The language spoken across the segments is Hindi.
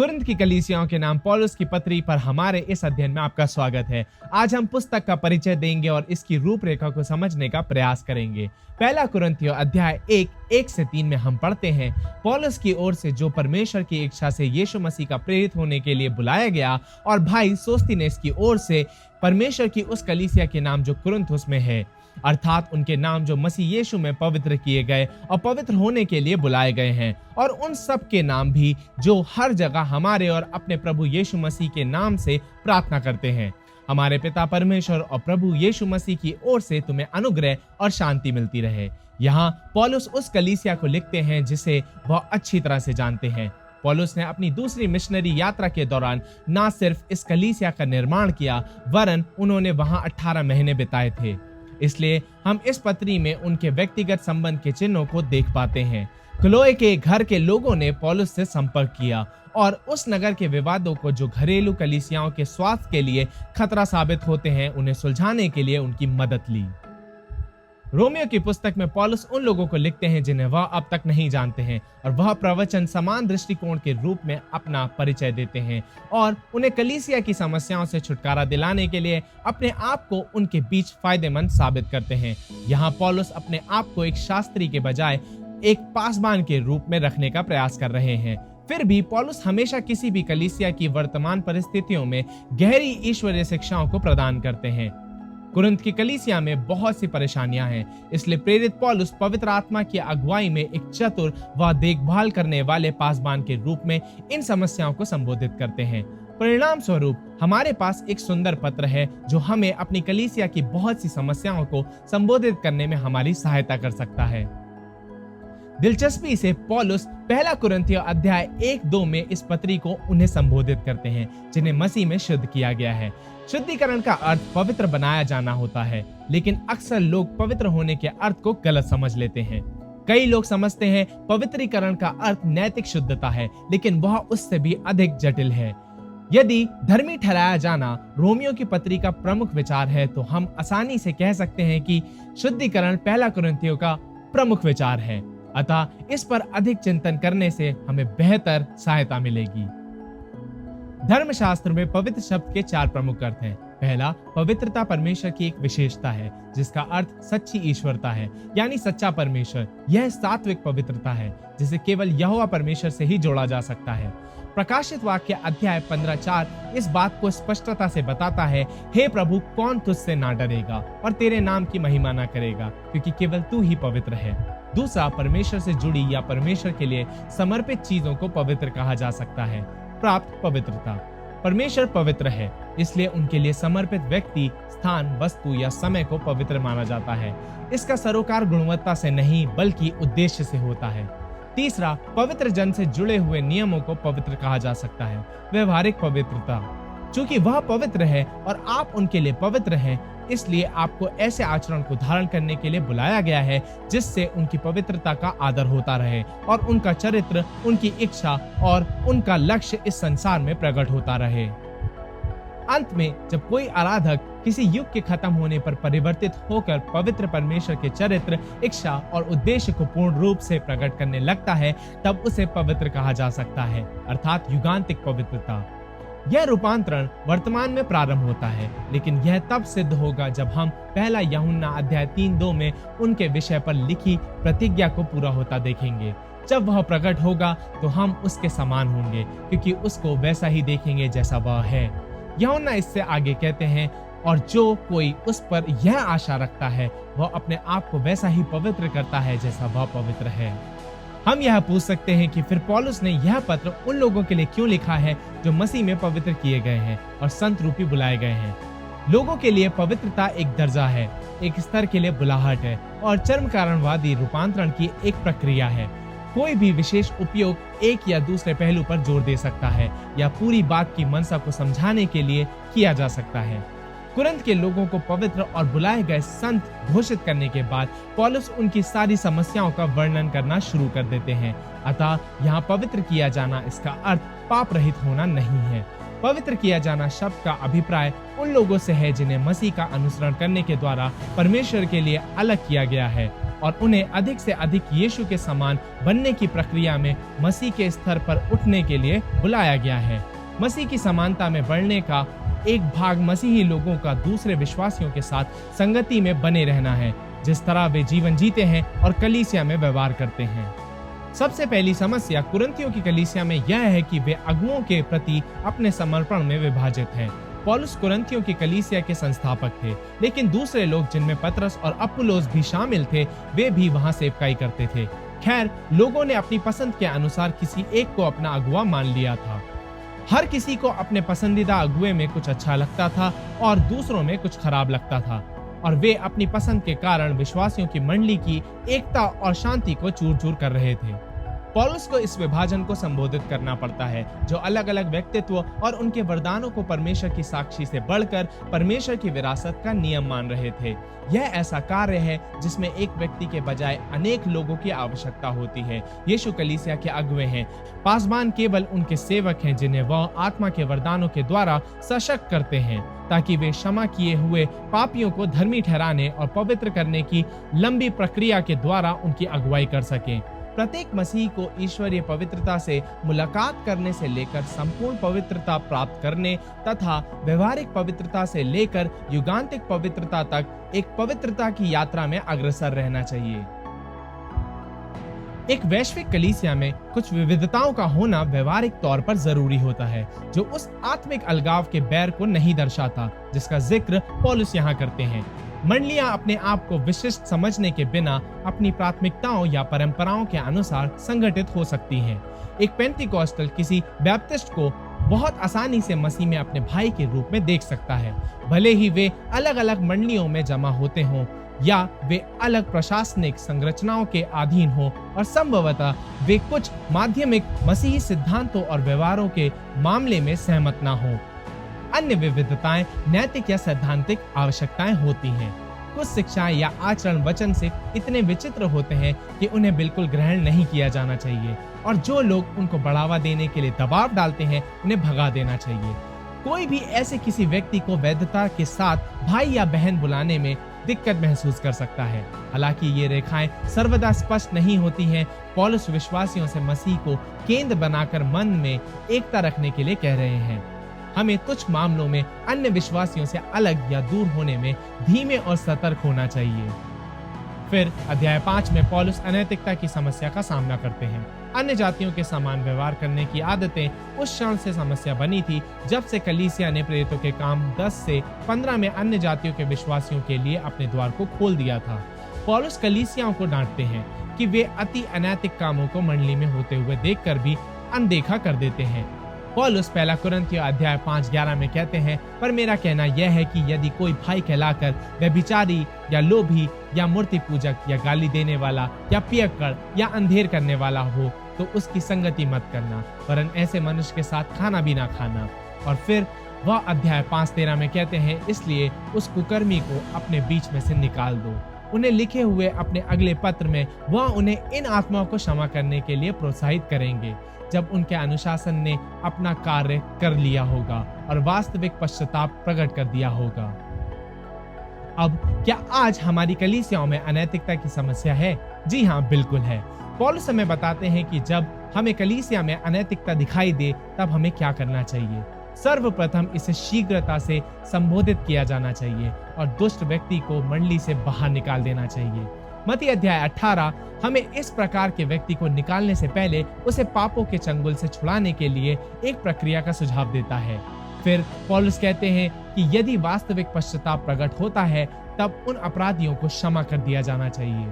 कुरिन्थ की कलीसियाओं के नाम पौलुस की पत्री पर हमारे इस अध्ययन में आपका स्वागत है। आज हम पुस्तक का परिचय देंगे और इसकी रूपरेखा को समझने का प्रयास करेंगे। पहला कुरिन्थियों अध्याय 1:1-3 में हम पढ़ते हैं, पौलुस की ओर से जो परमेश्वर की इच्छा से यीशु मसीह का प्रेरित होने के लिए बुलाया गया, और भाई सोस्थिनेस की ओर से परमेश्वर की उस कलीसिया के नाम जो कुरिन्थुस में है, अर्थात उनके नाम जो मसीह यीशु में पवित्र किए गए और पवित्र होने के लिए बुलाए गए हैं, और उन सब के नाम भी जो हर जगह हमारे और अपने प्रभु यीशु मसीह के नाम से प्रार्थना करते हैं। हमारे पिता परमेश्वर और प्रभु यीशु मसीह की ओर से तुम्हें अनुग्रह और शांति मिलती रहे। यहाँ पौलुस उस कलीसिया को लिखते हैं जिसे वह अच्छी तरह से जानते हैं। पौलुस ने अपनी दूसरी मिशनरी यात्रा के दौरान न सिर्फ इस कलीसिया का निर्माण किया, वरन उन्होंने वहां 18 महीने बिताए थे। इसलिए हम इस पत्री में उनके व्यक्तिगत संबंध के चिन्हों को देख पाते हैं। क्लोए के घर के लोगों ने पौलुस से संपर्क किया और उस नगर के विवादों को जो घरेलू कलीसियाओं के स्वास्थ्य के लिए खतरा साबित होते हैं, उन्हें सुलझाने के लिए उनकी मदद ली। रोमियो की पुस्तक में पौलुस उन लोगों को लिखते हैं जिन्हें वह अब तक नहीं जानते हैं, और वह प्रवचन समान दृष्टिकोण के रूप में अपना परिचय देते हैं और उन्हें कलीसिया की समस्याओं से छुटकारा दिलाने के लिए अपने आप को उनके बीच फायदेमंद साबित करते हैं। यहाँ पौलुस अपने आप को एक शास्त्री के बजाय एक पासबान के रूप में रखने का प्रयास कर रहे हैं। फिर भी पौलुस हमेशा किसी भी कलीसिया की वर्तमान परिस्थितियों में गहरी ईश्वरीय शिक्षाओं को प्रदान करते हैं। कुरिन्थ की कलीसिया में बहुत सी परेशानियां हैं, इसलिए प्रेरित पौलुस पवित्र आत्मा की अगुवाई में एक चतुर व देखभाल करने वाले पासबान के रूप में इन समस्याओं को संबोधित करते हैं। परिणाम स्वरूप हमारे पास एक सुंदर पत्र है जो हमें अपनी कलीसिया की बहुत सी समस्याओं को संबोधित करने में हमारी सहायता कर सकता है। दिलचस्पी से पौलुस पहला कुरिन्थियों अध्याय 1-2 में इस पत्री को उन्हें संबोधित करते हैं जिन्हें मसीह में शुद्ध किया गया है। शुद्धिकरण का अर्थ पवित्र बनाया जाना होता है, लेकिन अक्सर लोग पवित्र होने के अर्थ को गलत समझ लेते हैं। कई लोग समझते हैं पवित्रीकरण का अर्थ नैतिक शुद्धता है, लेकिन वह उससे भी अधिक जटिल है। यदि धर्मी ठहराया जाना रोमियो की पत्री का प्रमुख विचार है, तो हम आसानी से कह सकते हैं कि शुद्धिकरण पहला कुरिन्थियों का प्रमुख विचार है। अतः इस पर अधिक चिंतन करने से हमें बेहतर सहायता मिलेगी। धर्मशास्त्र में पवित्र शब्द के 4 प्रमुख अर्थ हैं। पहला, पवित्रता परमेश्वर की एक विशेषता है जिसका अर्थ सच्ची ईश्वरता है, यानी सच्चा परमेश्वर। यह सात्विक पवित्रता है जिसे केवल यहोवा परमेश्वर से ही जोड़ा जा सकता है। प्रकाशित वाक्य अध्याय 15:4 इस बात को स्पष्टता से बताता है, हे प्रभु, कौन तुझसे ना डरेगा और तेरे नाम की महिमा ना करेगा, क्योंकि केवल तू ही पवित्र है। दूसरा, परमेश्वर से जुड़ी या परमेश्वर के लिए समर्पित चीजों को पवित्र कहा जा सकता है। प्राप्त पवित्रता, परमेश्वर पवित्र है, इसलिए उनके लिए समर्पित व्यक्ति, स्थान, वस्तु या समय को पवित्र माना जाता है। इसका सरोकार गुणवत्ता से नहीं बल्कि उद्देश्य से होता है। तीसरा, पवित्र जन से जुड़े हुए नियमों को पवित्र कहा जा सकता है। व्यवहारिक पवित्रता, चूंकि वह पवित्र है और आप उनके लिए पवित्र हैं, इसलिए आपको ऐसे आचरण को धारण करने के लिए बुलाया गया है जिससे उनकी पवित्रता का आदर होता रहे और उनका चरित्र, उनकी इच्छा और उनका लक्ष्य इस संसार में प्रकट होता रहे। अंत में जब कोई आराधक किसी युग के खत्म होने पर परिवर्तित होकर पवित्र परमेश्वर के चरित्र, इच्छा और उद्देश्य को पूर्ण रूप से प्रकट करने लगता है, तब उसे पवित्र कहा जा सकता है, अर्थात युगांतिक पवित्रता। यह रूपांतरण वर्तमान में प्रारंभ होता है, लेकिन यह तब सिद्ध होगा जब हम पहला यूहन्ना अध्याय 3:2 में उनके विषय पर लिखी प्रतिज्ञा को पूरा होता देखेंगे। जब वह प्रकट होगा तो हम उसके समान होंगे, क्योंकि उसको वैसा ही देखेंगे जैसा वह है। यूहन्ना इससे आगे कहते हैं, और जो कोई उस पर यह आशा रखता है वह अपने आप को वैसा ही पवित्र करता है जैसा वह पवित्र है। हम यह पूछ सकते हैं कि फिर पौलुस ने यह पत्र उन लोगों के लिए क्यों लिखा है जो मसीह में पवित्र किए गए हैं और संत रूपी बुलाए गए हैं। लोगों के लिए पवित्रता एक दर्जा है, एक स्तर के लिए बुलाहट है और चरम कारणवादी रूपांतरण की एक प्रक्रिया है। कोई भी विशेष उपयोग एक या दूसरे पहलू पर जोर दे सकता है या पूरी बात की मंशा को समझाने के लिए किया जा सकता है। कुरिन्थ के लोगों को पवित्र और बुलाए गए संत घोषित करने के बाद पौलुस उनकी सारी समस्याओं का वर्णन करना शुरू कर देते हैं। अतः यहाँ पवित्र किया जाना, इसका अर्थ पाप रहित होना नहीं है। पवित्र किया जाना शब्द का अभिप्राय उन लोगों से है जिन्हें मसीह का अनुसरण करने के द्वारा परमेश्वर के लिए अलग किया गया है। और उन्हें अधिक से अधिक यीशु के समान बनने की प्रक्रिया में मसीह के स्तर पर उठने के लिए बुलाया गया है। मसीह की समानता में बढ़ने का एक भाग मसीही लोगों का दूसरे विश्वासियों के साथ संगति में बने रहना है, जिस तरह वे जीवन जीते हैं और कलीसिया में व्यवहार करते हैं। सबसे पहली समस्या कुरिन्थियों की कलीसिया में यह है कि वे अगुओं के प्रति अपने समर्पण में विभाजित हैं। पौलुस कुरिन्थियों की कलीसिया के संस्थापक थे, लेकिन दूसरे लोग जिनमें पतरस और अपुल्लोस भी शामिल थे, वे भी वहां सेवकाई करते थे। खैर, लोगों ने अपनी पसंद के अनुसार किसी एक को अपना अगुआ मान लिया था। हर किसी को अपने पसंदीदा अगुए में कुछ अच्छा लगता था और दूसरों में कुछ खराब लगता था, और वे अपनी पसंद के कारण विश्वासियों की मंडली की एकता और शांति को चूर चूर कर रहे थे। पौलुस को इस विभाजन को संबोधित करना पड़ता है, जो अलग अलग व्यक्तित्व और उनके वरदानों को परमेश्वर की साक्षी से बढ़कर परमेश्वर की विरासत का नियम मान रहे थे। यह ऐसा कार्य है जिसमें एक व्यक्ति के बजाय अनेक लोगों की आवश्यकता होती है। यीशु कलीसिया के अगुवे हैं। पासबान केवल उनके सेवक हैं, जिन्हें वह आत्मा के वरदानों के द्वारा सशक्त करते हैं, ताकि वे क्षमा किए हुए पापियों को धर्मी ठहराने और पवित्र करने की लंबी प्रक्रिया के द्वारा उनकी अगुवाई कर सकें। प्रत्येक मसीह को ईश्वरीय पवित्रता से मुलाकात करने से लेकर संपूर्ण पवित्रता प्राप्त करने तथा व्यवहारिक पवित्रता से लेकर युगांतिक पवित्रता तक एक पवित्रता की यात्रा में अग्रसर रहना चाहिए। एक वैश्विक कलीसिया में कुछ विविधताओं का होना व्यवहारिक तौर पर जरूरी होता है, जो उस आत्मिक अलगाव के बैर को नहीं दर्शाता जिसका जिक्र पौलुस यहाँ करते हैं। मंडलियां अपने आप को विशिष्ट समझने के बिना अपनी प्राथमिकताओं या परंपराओं के अनुसार संगठित हो सकती हैं। एक पेंटिकॉस्टल किसी बैप्टिस्ट को बहुत आसानी से मसीह में अपने भाई के रूप में देख सकता है, भले ही वे अलग अलग मंडलियों में जमा होते हों या वे अलग प्रशासनिक संरचनाओं के अधीन हो, और संभवतः वे कुछ माध्यमिक मसीही सिद्धांतों और व्यवहारों के मामले में सहमत न हो। अन्य विविधताएं नैतिक या सैद्धांतिक आवश्यकताएं होती हैं। कुछ शिक्षाएं या आचरण वचन से इतने विचित्र होते हैं कि उन्हें बिल्कुल ग्रहण नहीं किया जाना चाहिए, और जो लोग उनको बढ़ावा देने के लिए दबाव डालते हैं उन्हें भगा देना चाहिए। कोई भी ऐसे किसी व्यक्ति को वैधता के साथ भाई या बहन बुलाने में दिक्कत महसूस कर सकता है। हालांकि ये रेखाएं सर्वदा स्पष्ट नहीं होती हैं। पौलुस विश्वासियों से मसीह को केंद्र बनाकर मन में एकता रखने के लिए कह रहे हैं। हमें कुछ मामलों में अन्य विश्वासियों से अलग या दूर होने में धीमे और सतर्क होना चाहिए। फिर अध्याय 5 में पौलुस अनैतिकता की समस्या का सामना करते हैं। अन्य जातियों के समान व्यवहार करने की आदतें उस क्षण से समस्या बनी थी जब से कलीसिया ने प्रेरितों के काम 10 से 15 में अन्य जातियों के विश्वासियों के लिए अपने द्वार को खोल दिया था। पौलुस कलीसियाओं को डांटते हैं कि वे अति अनैतिक कामों को मंडली में होते हुए देखकर भी अनदेखा कर देते हैं। पौलुस पहला कुरिन्थियों अध्याय 5:11 में कहते हैं, पर मेरा कहना यह है कि यदि कोई भाई कहलाकर व्यभिचारी या लोभी या मूर्ति पूजक या गाली देने वाला या पियक्कड़ या अंधेर करने वाला हो तो उसकी संगति मत करना, वरन ऐसे मनुष्य के साथ खाना भी ना खाना। और फिर वह अध्याय 5:13 में कहते हैं, इसलिए उस कुकर्मी को अपने बीच में से निकाल दो। उन्हें लिखे हुए अपने अगले पत्र में वह उन्हें इन आत्माओं को क्षमा करने के लिए प्रोत्साहित करेंगे जब उनके अनुशासन ने अपना कार्य कर लिया होगा और वास्तविक पश्चाताप प्रकट कर दिया होगा। अब क्या आज हमारी कलीसियाओं में अनैतिकता की समस्या है? जी हाँ, बिल्कुल है। पौलुस हमें बताते हैं कि जब हमें कलीसिया में अनैतिकता दिखाई दे तब हमें क्या करना चाहिए। सर्वप्रथम इसे शीघ्रता से संबोधित किया जाना चाहिए और दुष्ट व्यक्ति को मंडली से बाहर निकाल देना चाहिए। मत्ती अध्याय 18 हमें इस प्रकार के व्यक्ति को निकालने से पहले उसे पापों के चंगुल से छुड़ाने के लिए एक प्रक्रिया का सुझाव देता है। फिर पौलुस कहते हैं कि यदि वास्तविक पश्चाताप प्रकट होता है तब उन अपराधियों को क्षमा कर दिया जाना चाहिए।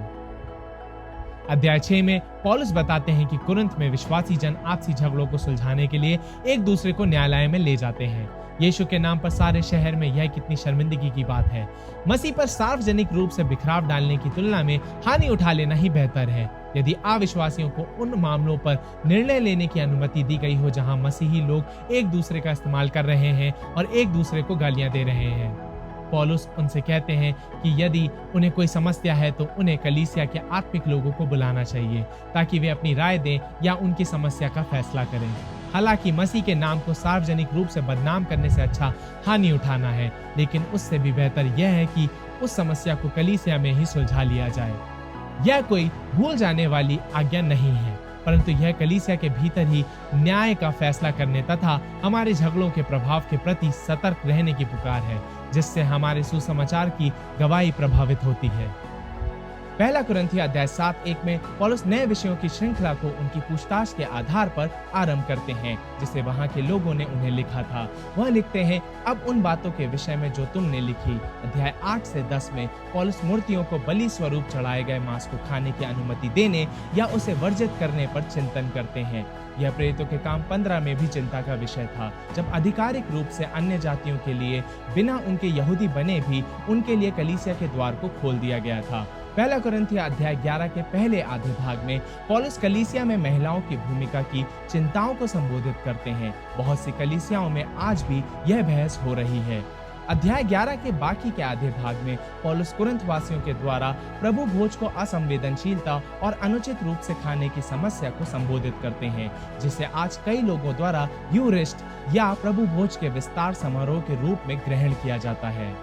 अध्याय 6 में पौलुस बताते हैं कि कुरिन्थ में विश्वासी जन आपसी झगड़ों को सुलझाने के लिए एक दूसरे को न्यायालय में ले जाते हैं। यीशु के नाम पर सारे शहर में यह कितनी शर्मिंदगी की बात है। मसीह पर सार्वजनिक रूप से बिखराव डालने की तुलना में हानि उठा लेना ही बेहतर है। यदि अविश्वासियों को उन मामलों पर निर्णय लेने की अनुमति दी गई हो जहां मसीही लोग एक दूसरे का इस्तेमाल कर रहे हैं और एक दूसरे को गालियां दे रहे हैं, पौलुस उनसे कहते हैं कि यदि उन्हें कोई समस्या है तो उन्हें कलीसिया के आत्मिक लोगों को बुलाना चाहिए ताकि वे अपनी राय दें या उनकी समस्या का फैसला करें। हालांकि मसीह के नाम को सार्वजनिक रूप से बदनाम करने से अच्छा हानि उठाना है, लेकिन उससे भी बेहतर यह है कि उस समस्या को कलीसिया में ही सुलझा लिया जाए। यह कोई भूल जाने वाली आज्ञा नहीं है, परंतु यह कलीसिया के भीतर ही न्याय का फैसला करने तथा हमारे झगड़ों के प्रभाव के प्रति सतर्क रहने की पुकार है, जिससे हमारे सुसमाचार की गवाही प्रभावित होती है। पहला कुरिन्थियों अध्याय 7:1 में पौलुस नए विषयों की श्रृंखला को उनकी पूछताछ के आधार पर आरंभ करते हैं, जिसे वहां के लोगों ने उन्हें लिखा था। वह लिखते हैं, अब उन बातों के विषय में जो तुमने लिखी। अध्याय 8 से 10 में पौलुस मूर्तियों को बलि स्वरूप चढ़ाए गए मांस को खाने की अनुमति देने या उसे वर्जित करने पर चिंतन करते हैं। यह प्रेरितों के काम 15 में भी चिंता का विषय था, जब आधिकारिक रूप से अन्य जातियों के लिए बिना उनके यहूदी बने भी उनके लिए कलीसिया के द्वार को खोल दिया गया था। पहला कुरिन्थियों अध्याय 11 के पहले आधे भाग में पौलुस कलीसिया में महिलाओं की भूमिका की चिंताओं को संबोधित करते हैं। बहुत सी कलीसियाओं में आज भी यह बहस हो रही है। अध्याय 11 के बाकी के आधे भाग में पौलुस कुरिन्थ वासियों के द्वारा प्रभु भोज को असंवेदनशीलता और अनुचित रूप से खाने की समस्या को संबोधित करते हैं, जिसे आज कई लोगों द्वारा यूरिस्ट या प्रभु भोज के विस्तार समारोह के रूप में ग्रहण किया जाता है।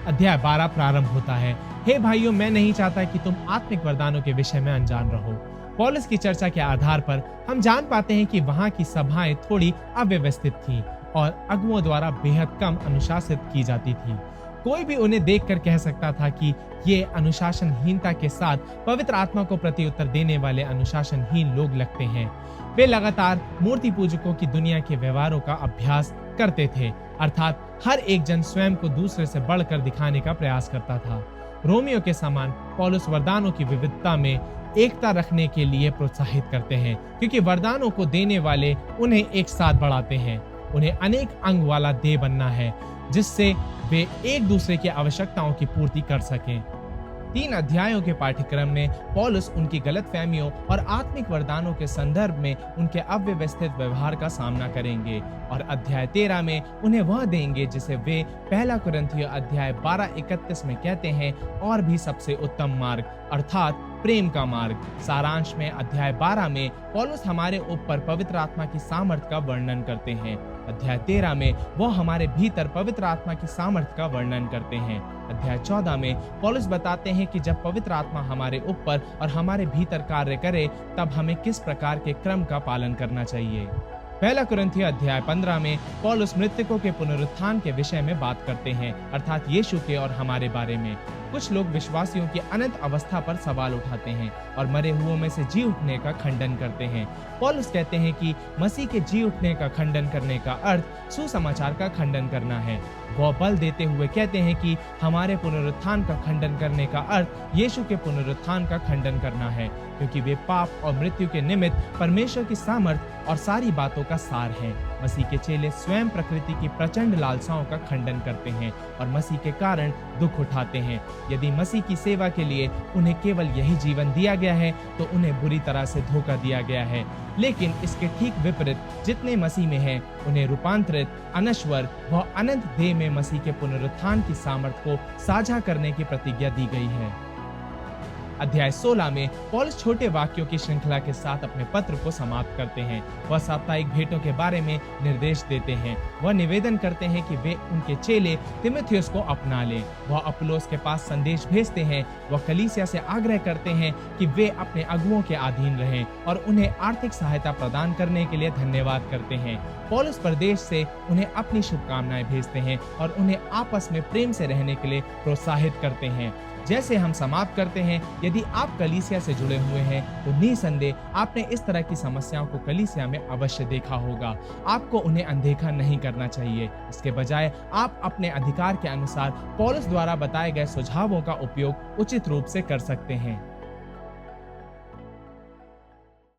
अध्याय 12 प्रारंभ होता है, हे भाइयों, मैं नहीं चाहता कि तुम आत्मिक वरदानों के विषय में अनजान रहो। पौलुस की चर्चा के आधार पर हम जान पाते हैं कि वहां की सभाएं थोड़ी अव्यवस्थित थीं और अगुओं द्वारा बेहद कम अनुशासित की जाती थी। कोई भी उन्हें देखकर कह सकता था कि ये अनुशासनहीनता के साथ पवित्र आत्मा को प्रति उत्तर देने वाले अनुशासनहीन लोग लगते हैं। वे लगातार मूर्ति पूजकों की दुनिया के व्यवहारों का अभ्यास करते थे, अर्थात हर एक जन स्वयं को दूसरे से बढ़कर दिखाने का प्रयास करता था। रोमियो के समान पौलुस वरदानों की विविधता में एकता रखने के लिए प्रोत्साहित करते हैं, क्योंकि वरदानों को देने वाले उन्हें एक साथ बढ़ाते हैं। उन्हें अनेक अंग वाला देह बनना है, जिससे वे एक दूसरे की आवश्यकताओं की पूर्ति कर सकें। 3 अध्यायों के पाठ्यक्रम में पौलुस उनकी गलतफहमियों और आत्मिक वरदानों के संदर्भ में उनके अव्यवस्थित व्यवहार का सामना करेंगे, और अध्याय 13 में उन्हें वह देंगे जिसे वे पहला कुरिन्थियों अध्याय 12:31 में कहते हैं, और भी सबसे उत्तम मार्ग अर्थात प्रेम का मार्ग। सारांश में अध्याय 12 में पौलुस हमारे ऊपर पवित्र आत्मा की सामर्थ्य का वर्णन करते हैं। अध्याय 13 में वो हमारे भीतर पवित्र आत्मा की सामर्थ्य का वर्णन करते हैं। अध्याय 14 में पौलुस बताते हैं कि जब पवित्र आत्मा हमारे ऊपर और हमारे भीतर कार्य करे, तब हमें किस प्रकार के क्रम का पालन करना चाहिए। पहला कुरिन्थियों अध्याय 15 में पौलुस मृतकों के पुनरुत्थान के विषय में बात करते हैं, अर्थात यीशु के और हमारे बारे में। कुछ लोग विश्वासियों की अनंत अवस्था पर सवाल उठाते हैं और मरे हुओं में से जी उठने का खंडन करते हैं। पौलुस कहते हैं कि मसीह के जी उठने का खंडन करने का अर्थ सुसमाचार का खंडन करना है। वह बल देते हुए कहते हैं कि हमारे पुनरुत्थान का खंडन करने का अर्थ यीशु के पुनरुत्थान का खंडन करना है, क्योंकि वे पाप और मृत्यु के निमित्त परमेश्वर की सामर्थ और सारी बातों का सार हैं। मसीह के चेले स्वयं प्रकृति की प्रचंड लालसाओं का खंडन करते हैं और मसीह के कारण दुख उठाते हैं। यदि मसीह की सेवा के लिए उन्हें केवल यही जीवन दिया गया है, तो उन्हें बुरी तरह से धोखा दिया गया है। लेकिन इसके ठीक विपरीत जितने मसीह में हैं, उन्हें रूपांतरित, अनश्वर व अनंत देह में मसीह के पुनरुत्थान की सामर्थ को साझा करने की प्रतिज्ञा दी गई है। अध्याय 16 में पौलुस छोटे वाक्यों की श्रृंखला के साथ अपने पत्र को समाप्त करते हैं। वह साप्ताहिक भेंटों के बारे में निर्देश देते हैं। वह निवेदन करते हैं कि वे उनके चेले तीमुथियुस को अपना लें। वह अपुल्लोस के पास संदेश भेजते हैं। वह कलीसिया से आग्रह करते हैं कि वे अपने अगुओं के अधीन रहें और उन्हें आर्थिक सहायता प्रदान करने के लिए धन्यवाद करते हैं। पौलुस प्रदेश से उन्हें अपनी शुभकामनाएं भेजते हैं और उन्हें आपस में प्रेम से रहने के लिए प्रोत्साहित करते हैं। जैसे हम समाप्त करते हैं, यदि आप कलीसिया से जुड़े हुए हैं तो निसंदेह आपने इस तरह की समस्याओं को कलीसिया में अवश्य देखा होगा। आपको उन्हें अनदेखा नहीं करना चाहिए। इसके बजाय आप अपने अधिकार के अनुसार पौलुस द्वारा बताए गए सुझावों का उपयोग उचित रूप से कर सकते हैं।